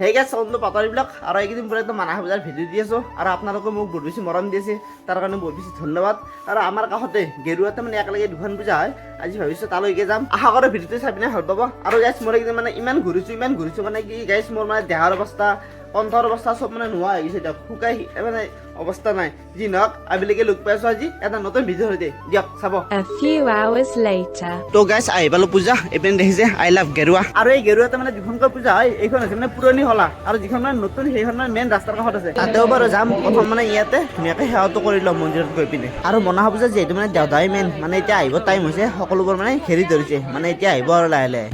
সেই গেছে বন্ধু পাতৰিবিলাক আৰু এইকেইদিন পুৰা একদম মানাহ বজাৰ ভিডিঅ' দি আছোঁ আৰু আপোনালোকে মোক বহুত বেছি মৰম দি আছে তাৰ কাৰণে বহুত বেছি ধন্যবাদ। আৰু আমাৰ কাষতে গেৰুৱাতে মানে একেলগে দুখন পূজা হয়, আজি ভাবিছোঁ তালৈকে যাম। আশা কৰোঁ ভিডিঅ'টো চাই পিনে ভাল পাব। আৰু গাইছ মোৰ এইকেইদিন মানে ইমান ঘূৰিছোঁ মানে কি গাইছ মোৰ মানে দেহাৰ অৱস্থা কণ্ঠৰ অৱস্থা চব মানে নোহোৱা হৈ গৈছে, দিয়ক শুকাই মানে অৱস্থা নাই। যি নহওক আবেলিকে লগ পাইছোঁ আজি এটা নতুন ভিডিঅ' সৈতে, দিয়ক চাব। A few hours later. তো গাইছ আহি পালোঁ পূজা, এইপিনে দেখিছে আই লাভ গেৰুৱা। আৰু এই গেৰুৱাতে মানে দুখনকৈ পূজা হয়, এইখন হৈছে মানে পুৰণি হলা আৰু যিখন মানে নতুন সেইখন মানে মেইন ৰাস্তাৰ কাষত আছে। তাতেও বাৰু যাম, প্ৰথম মানে ইয়াতে ধুনীয়াকৈ সেৱাটো কৰি ল'ম মন্দিৰত গৈ পিনে। আৰু মনাহ পূজা যিহেতু মানে দেওধাই মেইন, মানে এতিয়া আহিব টাইম হৈছে, সকলোবোৰ মানে ঘেৰি ধৰিছে, মানে এতিয়া আহিব আৰু লাহে লাহে।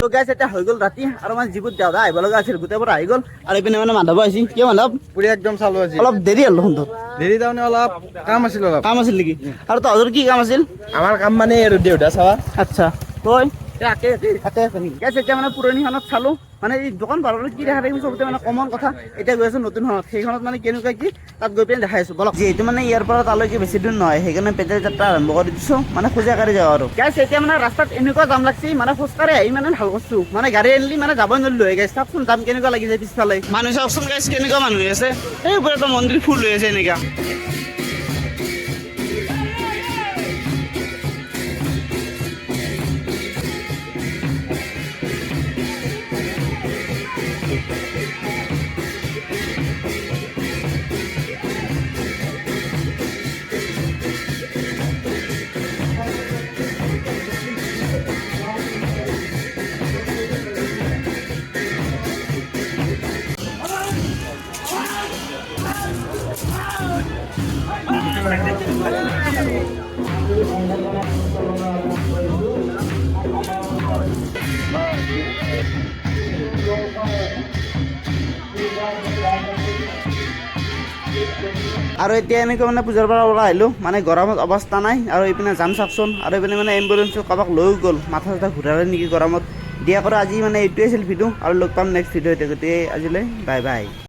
তো গাইছ এতিয়া হৈ গ'ল ৰাতি আৰু মানে যিবোৰ দেওধা আহিব লগা আছিল গোটেইবোৰ আহি গ'ল। আৰু এইপিনে মানে মাধৱ আহিছিল, কিয় মাধৱ পুৰি একদম চালু আছিল। অলপ দেৰি হ'ল দেখোন তোৰ। দেৰি তাৰমানে অলপ কাম আছিল অলপ। কাম আছিল নেকি? আৰু তহঁতৰ কি কাম আছিল? আমাৰ কাম মানে আৰু দেউতা চাৱা। আচ্ছা তই তাতে আছে নেকি? গাইছ এতিয়া মানে পুৰণিখনত চালো, মানে এই দোকান ভাড়ালৈ কি দেখা দেখিম চবতে মানে কমন কথা। এতিয়া গৈ আছো নতুনখনত, সেইখনত মানে কেনেকুৱা কি তাত গৈ পিনে দেখাই আছো বলক। যিহেতু মানে ইয়াৰ পৰা তালৈকে বেছি দূৰ নহয়, সেইকাৰণে পেটেল যাত্ৰা আৰম্ভ কৰি দিছো, মানে খোজাকাঢ়ি যাওঁ আৰু। গাইছ এতিয়া মানে ৰাস্তাত এনেকুৱা জাম লাগছি, মানে খোজকাঢ়ি আহি মানে ভাল কৰিছো, মানে গাড়ী আনিলি মানে যাবই নোৱাৰিলো হয়। গাইছ চাওকচোন জাম কেনেকুৱা লাগি যায় পিছফালে, মানুহ চাওকচোন গাইছ কেনেকুৱা মানুহ হৈ আছে, এই ওপৰতো মন্দিৰ ফুল হৈ আছে এনেকা। আৰু এতিয়া এনেকৈ মানে পূজাৰ পৰা ওলাই আহিলোঁ মানে গৰমত অৱস্থা নাই আৰু এইপিনে যাম চাওকচোন আৰু এইপিনে মানে এম্বুলেঞ্চো কাৰোবাক লৈও গ'ল মাথা চাথা ঘূৰালে নেকি গৰমত দিয়া কৰা আজি মানে এইটোৱে আছিল ভিডিঅ' আৰু লগ পাম নেক্সট ভিডিঅ'তে গতিকে আজিলৈ বাই বাই